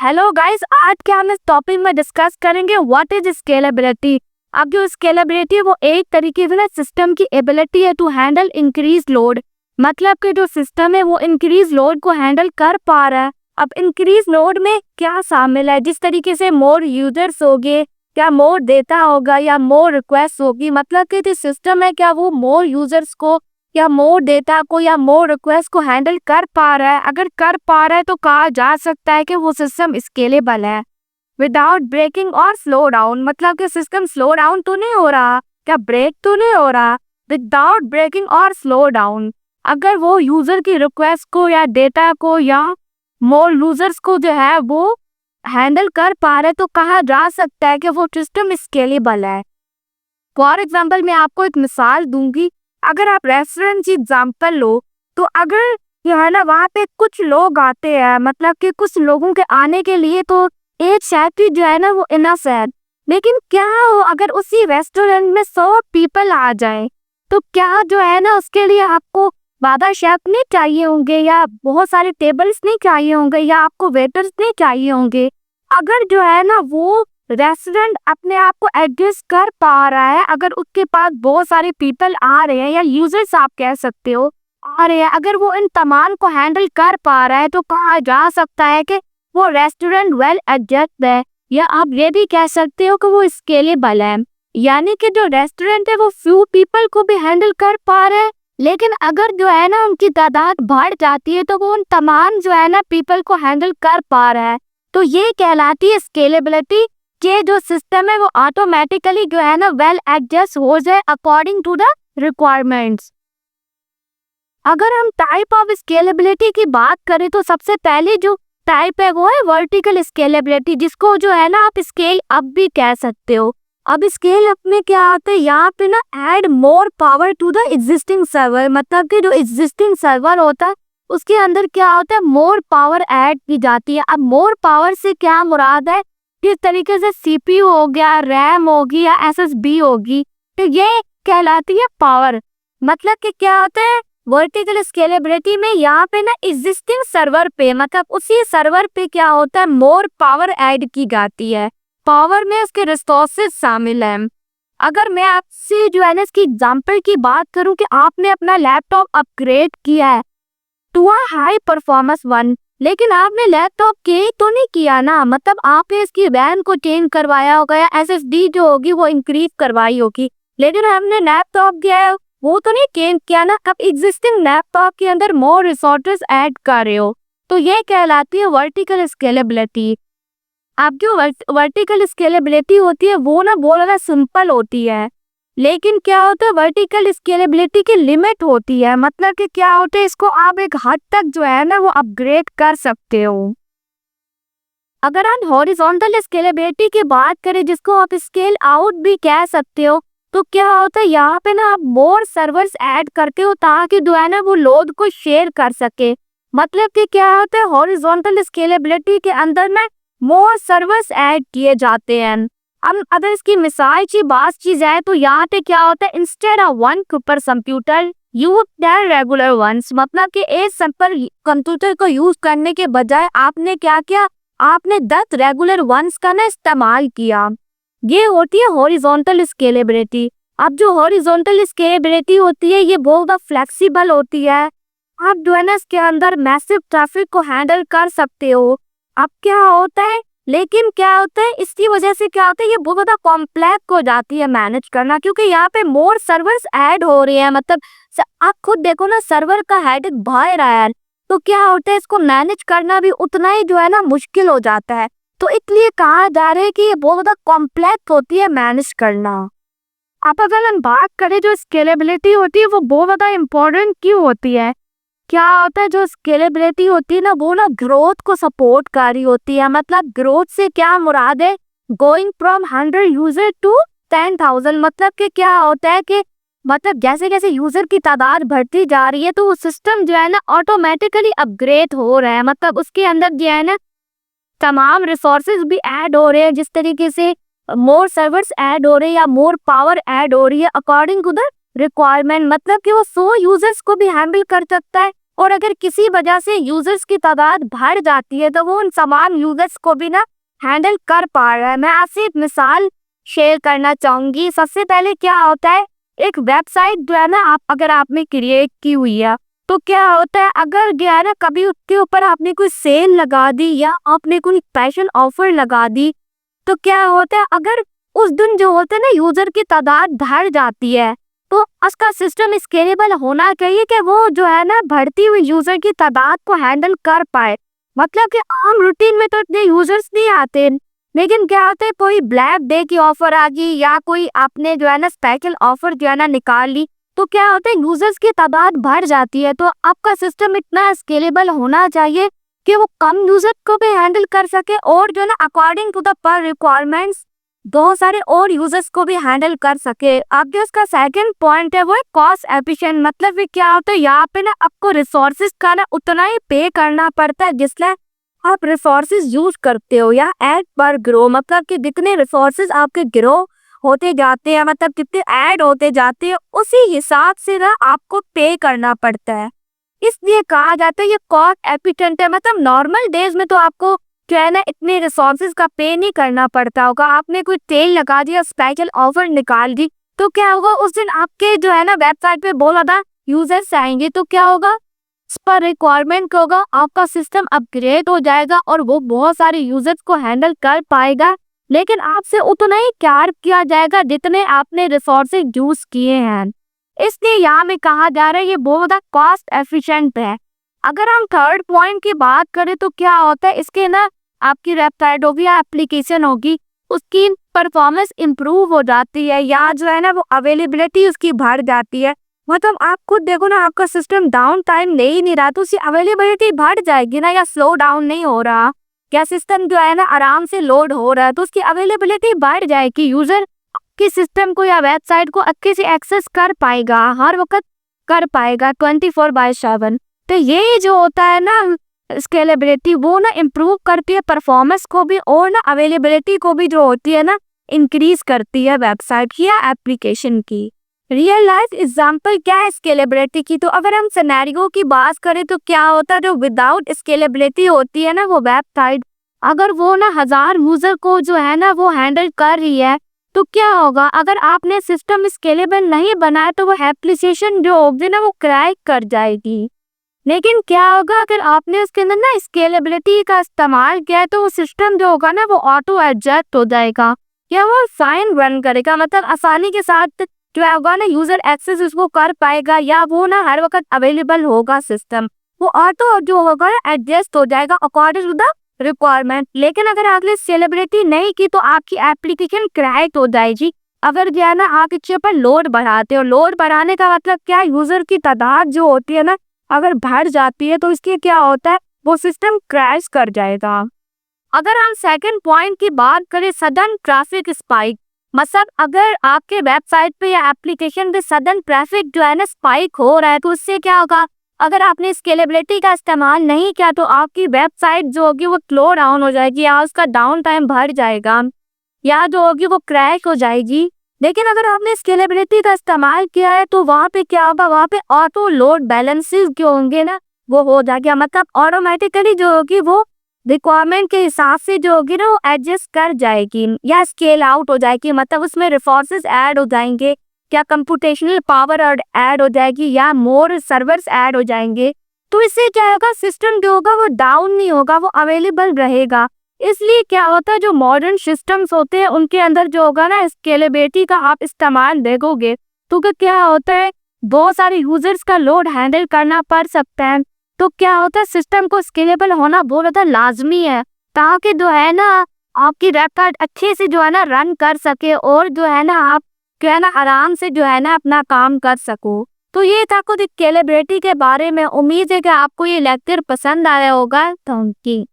Hello guys, आज के हम इस टॉपिक में डिस्कस करेंगे व्हाट इज स्केलेबिलिटी। अब जो स्केलेबिलिटी है वो एक तरीके से ना सिस्टम की एबिलिटी है टू हैंडल इंक्रीज लोड। मतलब कि जो सिस्टम है वो इंक्रीज लोड को हैंडल कर पा रहा है। अब इंक्रीज लोड में क्या शामिल है, जिस तरीके से मोर यूजर्स होंगे, क्या मोर डेटा होगा या मोर रिक्वेस्ट होगी। मतलब कि जो सिस्टम है क्या वो मोर यूजर्स को या मोर डेटा को या मोर रिक्वेस्ट को हैंडल कर पा रहा है। अगर कर पा रहा है तो कहा जा सकता है कि वो सिस्टम स्केलेबल है विदाउट ब्रेकिंग और स्लो डाउन। मतलब कि सिस्टम स्लो डाउन तो नहीं हो रहा, क्या ब्रेक तो नहीं हो रहा। विदाउट ब्रेकिंग और स्लो डाउन अगर वो यूजर की रिक्वेस्ट को या डेटा को या मोर यूजर्स को जो है वो हैंडल कर पा रहे तो कहा जा सकता है कि वो सिस्टम स्केलेबल है। फॉर एग्जाम्पल मैं आपको एक मिसाल दूंगी। अगर आप रेस्टोरेंट की एग्जाम्पल लो तो अगर जो है ना वहाँ पे कुछ लोग आते हैं, मतलब कि कुछ लोगों के आने के लिए तो एक शेफ ही जो है ना वो इनफ है। लेकिन क्या हो अगर उसी रेस्टोरेंट में 100 पीपल आ जाए तो क्या जो है ना उसके लिए आपको ज्यादा शेफ नहीं चाहिए होंगे या बहुत सारे टेबल्स नहीं चाहिए होंगे या आपको वेटर्स नहीं चाहिए होंगे। अगर जो है ना वो रेस्टोरेंट अपने आप को एडजस्ट कर पा रहा है, अगर उसके पास बहुत सारे पीपल आ रहे हैं या यूजर्स आप कह सकते हो आ रहे हैं, अगर वो इन तमाम को हैंडल कर पा रहा है तो कहा जा सकता है कि वो रेस्टोरेंट वेल एडजस्ट है। या आप ये भी कह सकते हो कि वो स्केलेबल है, यानी कि जो रेस्टोरेंट है वो फ्यू पीपल को भी हैंडल कर पा रहे हैं। लेकिन अगर जो है ना उनकी तादाद बढ़ जाती है तो वो उन तमाम जो है ना पीपल को हैंडल कर पा रहा है। तो ये कहलाती है स्केलेबिलिटी कि जो सिस्टम है वो ऑटोमेटिकली जो है ना वेल एडजस्ट हो जाए अकॉर्डिंग टू द रिक्वायरमेंट्स। अगर हम टाइप ऑफ स्केलेबिलिटी की बात करें तो सबसे पहले जो टाइप है वो है वर्टिकल स्केलेबिलिटी, जिसको जो है ना आप स्केल अप भी कह सकते हो। अब स्केल अप में क्या होता है, यहाँ पे ना add more power to the existing server. मतलब कि जो एग्जिस्टिंग सर्वर होता है उसके अंदर क्या होता है, मोर पावर ऐड की जाती है। अब मोर पावर से क्या मुराद है, किस तरीके से सीपीयू हो गया, रैम होगी या एसएसबी होगी, तो ये कहलाती है पावर। मतलब कि क्या होता है वर्टिकल स्केलेबिलिटी में यहाँ पे ना एग्जिस्टिंग सर्वर पे, मतलब उसी सर्वर पे क्या होता है मोर पावर ऐड की जाती है। पावर में उसके रिसोर्सेज शामिल हैं। अगर मैं आपसे जो है ना इसकी एग्जांपल की बात करूं कि आपने अपना लैपटॉप अपग्रेड किया है to a high performance one, लेकिन आपने लैपटॉप के तो नहीं किया ना, मतलब आपने इसकी रैम को चेंज करवाया होगा या एसएसडी जो होगी वो इंक्रीज करवाई होगी, लेकिन हमने लैपटॉप किया वो तो नहीं चेंज किया ना। अब एग्जिस्टिंग लैपटॉप के अंदर मोर रिसोर्सेज ऐड कर रहे हो तो ये कहलाती है वर्टिकल स्केलेबिलिटी। अब जो वर्टिकल स्केलेबिलिटी होती है वो ना बहुत ज़्यादा सिंपल होती है, लेकिन क्या होता है वर्टिकल स्केलेबिलिटी की लिमिट होती है। मतलब कि क्या होता है इसको आप एक हद तक जो है ना वो अपग्रेड कर सकते हो। अगर हम हॉरिजॉन्टल स्केलेबिलिटी की बात करें जिसको आप स्केल आउट भी कह सकते हो, तो क्या होता है यहाँ पे ना आप मोर सर्वर्स ऐड करते हो ताकि जो है ना वो लोड को शेयर कर सके। मतलब कि क्या होता है हॉरिजॉन्टल स्केलेबिलिटी के अंदर में मोर सर्वर्स ऐड किए जाते हैं। अब अगर इसकी मिसाल की बात की जाए तो यहाँ पे क्या होता है instead of one super computer use 10 regular ones. मतलब कि एक सिंपल कंप्यूटर को यूज करने के बजाय आपने क्या किया, आपने 10 रेगुलर वंस का ना इस्तेमाल किया। ये होती है हॉरिजॉन्टल स्केलेबिलिटी। अब जो हॉरिजॉन्टल स्केलेबिलिटी होती है ये बहुत फ्लेक्सिबल होती है। आप जो है ना इसके अंदर मैसिव ट्रैफिक को हैंडल कर सकते हो। अब क्या होता है, लेकिन क्या होता है इसकी वजह से क्या होता है ये बहुत ज़्यादा कॉम्प्लेक्स हो जाती है मैनेज करना, क्योंकि यहाँ पे मोर सर्वर्स ऐड हो रही है। मतलब आप खुद देखो ना सर्वर का हेडेक बढ़ रहा है, तो क्या होता है इसको मैनेज करना भी उतना ही जो है ना मुश्किल हो जाता है। तो इसलिए कहा जा रहा है कि ये बहुत ज़्यादा कॉम्प्लेक्स होती है मैनेज करना। अब अगर हम बात करें जो स्केलेबिलिटी होती है वो बहुत ज़्यादा इम्पोर्टेंट क्यों होती है, क्या होता है जो स्केलेबिलिटी होती है ना वो ना ग्रोथ को सपोर्ट कर रही होती है। मतलब ग्रोथ से क्या मुराद है, गोइंग फ्रॉम 100 यूजर टू 10,000। मतलब कि क्या होता है कि मतलब जैसे जैसे यूजर की तादाद बढ़ती जा रही है तो वो सिस्टम जो है ना ऑटोमेटिकली अपग्रेड हो रहा है। मतलब उसके अंदर जो है ना तमाम रिसोर्सेज भी ऐड हो रहे हैं, जिस तरीके से मोर सर्वर्स ऐड हो रहे हैं या मोर पावर ऐड हो रही है अकॉर्डिंग टू द रिक्वायरमेंट। मतलब कि वो 100 यूजर्स को भी हैंडल कर सकता है और अगर किसी वजह से यूजर्स की तादाद बढ़ जाती है तो वो उन तमाम यूजर्स को भी ना हैंडल कर पा रहा है। मैं आपसे एक मिसाल शेयर करना चाहूंगी। सबसे पहले क्या होता है, एक वेबसाइट जो है ना अगर आपने क्रिएट की हुई है तो क्या होता है, अगर जो है ना कभी उसके ऊपर आपने कोई सेल लगा दी या आपने कोई स्पेशल ऑफर लगा दी तो क्या होता है, अगर उस दिन जो होता है ना यूजर की तादाद बढ़ जाती है तो उसका सिस्टम स्केलेबल होना चाहिए कि वो जो है ना बढ़ती हुई यूजर की तादाद को हैंडल कर पाए। मतलब कि आम रूटीन में तो इतने यूजर्स नहीं आते, लेकिन क्या होता है कोई ब्लैक डे की ऑफर आ गई या कोई आपने जो है ना स्पेशल ऑफर जो है ना निकाल ली तो क्या होता है यूजर्स की तादाद बढ़ जाती है। तो आपका सिस्टम इतना स्केलेबल होना चाहिए कि वो कम यूजर को भी हैंडल कर सके और जो है ना अकॉर्डिंग टू द पर रिक्वायरमेंट्स बहुत सारे और यूजर्स को भी हैंडल कर सके। अब जो इसका सेकंड पॉइंट है वो है कॉस्ट एफिशिएंट। मतलब कि क्या होता है, यहाँ पे ना आपको रिसोर्सेज का ना उतना ही पे करना पड़ता है जिसमें आप रिसोर्सेज यूज करते हो या एड पर ग्रो, मतलब कि जितने रिसोर्सेज आपके ग्रो होते जाते हैं, मतलब कितने ऐड होते जाते हैं उसी हिसाब से ना आपको पे करना पड़ता है। इसलिए कहा जाता है ये कॉस्ट एफिशिएंट है। मतलब नॉर्मल डेज में तो आपको जो है ना इतने रिसोर्सेज का पे नहीं करना पड़ता होगा। आपने कोई सेल लगा दिया, स्पेशल ऑफर निकाल दी तो क्या होगा, उस दिन आपके जो है ना वेबसाइट पे बहुत ज्यादा यूजर्स आएंगे तो क्या होगा, इस पर रिक्वायरमेंट होगा, आपका सिस्टम अपग्रेड हो जाएगा और वो बहुत सारे यूजर्स को हैंडल कर पाएगा। लेकिन आपसे उतना ही चार्ज किया जाएगा जितने आपने रिसोर्सेज यूज किए हैं। इसलिए यहाँ में कहा जा रहा है ये बहुत ज्यादा कॉस्ट एफिशिएंट है। अगर हम थर्ड पॉइंट की बात करें तो क्या होता है, इसके ना आपकी वेबसाइट होगी या एप्लीकेशन होगी उसकी परफॉर्मेंस इंप्रूव हो जाती है या जो है ना वो अवेलेबिलिटी उसकी बढ़ जाती है। मतलब आप खुद देखो ना आपका सिस्टम डाउन टाइम ले ही नहीं रहा तो उसकी अवेलेबिलिटी बढ़ जाएगी ना, या स्लो डाउन नहीं हो रहा, या सिस्टम जो है ना आराम से लोड हो रहा है तो उसकी अवेलेबिलिटी बढ़ जाएगी। यूजर की सिस्टम को या वेबसाइट को अच्छे से एक्सेस कर पाएगा, हर वक्त कर पाएगा 24/7। तो ये जो होता है ना स्केलेबिलिटी वो ना इम्प्रूव करती है परफॉर्मेंस को भी और ना अवेलेबिलिटी को भी जो होती है ना इंक्रीज करती है वेबसाइट की या एप्लीकेशन की। रियल लाइफ एग्जांपल क्या है स्केलेबिलिटी की, तो अगर हम सिनेरियो की बात करें तो क्या होता है, जो विदाउट स्केलेबिलिटी होती है ना वो वेबसाइट, अगर वो ना 1000 यूजर को जो है ना वो हैंडल कर रही है तो क्या होगा, अगर आपने सिस्टम स्केलेबल नहीं बनाया तो वो एप्लीकेशन जो होगी ना वो क्रैक कर जाएगी। लेकिन क्या होगा, अगर आपने उसके अंदर ना स्केलेबिलिटी का इस्तेमाल किया है तो वो सिस्टम जो होगा ना वो ऑटो एडजस्ट हो जाएगा या वो फाइन रन करेगा। मतलब आसानी के साथ जो होगा ना यूजर एक्सेस उसको कर पाएगा या वो ना हर वक्त अवेलेबल होगा सिस्टम, वो ऑटो जो होगा एडजस्ट हो जाएगा अकॉर्डिंग टू द रिक्वायरमेंट। लेकिन अगर आपने स्केलेबिलिटी नहीं की तो आपकी एप्लीकेशन क्रैक हो जाएगी। अगर जो है ना आप इसके ऊपर लोड बढ़ाते हो, लोड बढ़ाने का मतलब क्या, यूजर की तादाद जो होती है ना अगर बढ़ जाती है तो इसके क्या होता है वो सिस्टम क्रैश कर जाएगा। अगर हम सेकंड पॉइंट की बात करें सडन ट्रैफिक स्पाइक, मतलब अगर आपके वेबसाइट पे या एप्लीकेशन पे सडन ट्रैफिक जो है ना स्पाइक हो रहा है तो उससे क्या होगा, अगर आपने स्केलेबिलिटी का इस्तेमाल नहीं किया तो आपकी वेबसाइट जो होगी वो स्लो डाउन हो जाएगी या उसका डाउन टाइम बढ़ जाएगा या जो होगी वो क्रैश हो जाएगी। लेकिन अगर आपने स्केलेबिलिटी का इस्तेमाल किया है तो वहाँ पे क्या होगा, वहाँ पे ऑटो लोड बैलेंसेस जो होंगे ना वो हो जाएगा, मतलब ऑटोमेटिकली जो होगी वो रिक्वायरमेंट के हिसाब से जो होगी ना वो एडजस्ट कर जाएगी या स्केल आउट हो जाएगी। मतलब उसमें रिसोर्सेज ऐड हो जाएंगे या कंप्यूटेशनल पावर ऐड हो जाएगी या मोर सर्वर्स ऐड हो जाएंगे। तो इससे क्या होगा, सिस्टम जो होगा वो डाउन नहीं होगा, वो अवेलेबल रहेगा। इसलिए क्या होता है जो मॉडर्न सिस्टम्स होते हैं उनके अंदर जो होगा ना स्केलेबिलिटी का आप इस्तेमाल देखोगे तो क्या होता है बहुत सारे यूजर्स का लोड हैंडल करना पड़ सकता है। तो क्या होता है सिस्टम को स्केलेबल होना बहुत ज़्यादा लाजमी है ताकि जो है ना आपकी वेबसाइट अच्छे से जो है ना रन कर सके और जो है ना आप जो है ना आराम से जो है ना अपना काम कर सको। तो ये था कुछ स्केलेबिलिटी के बारे में। उम्मीद है कि आपको ये लेक्चर पसंद आया होगा। Thank you.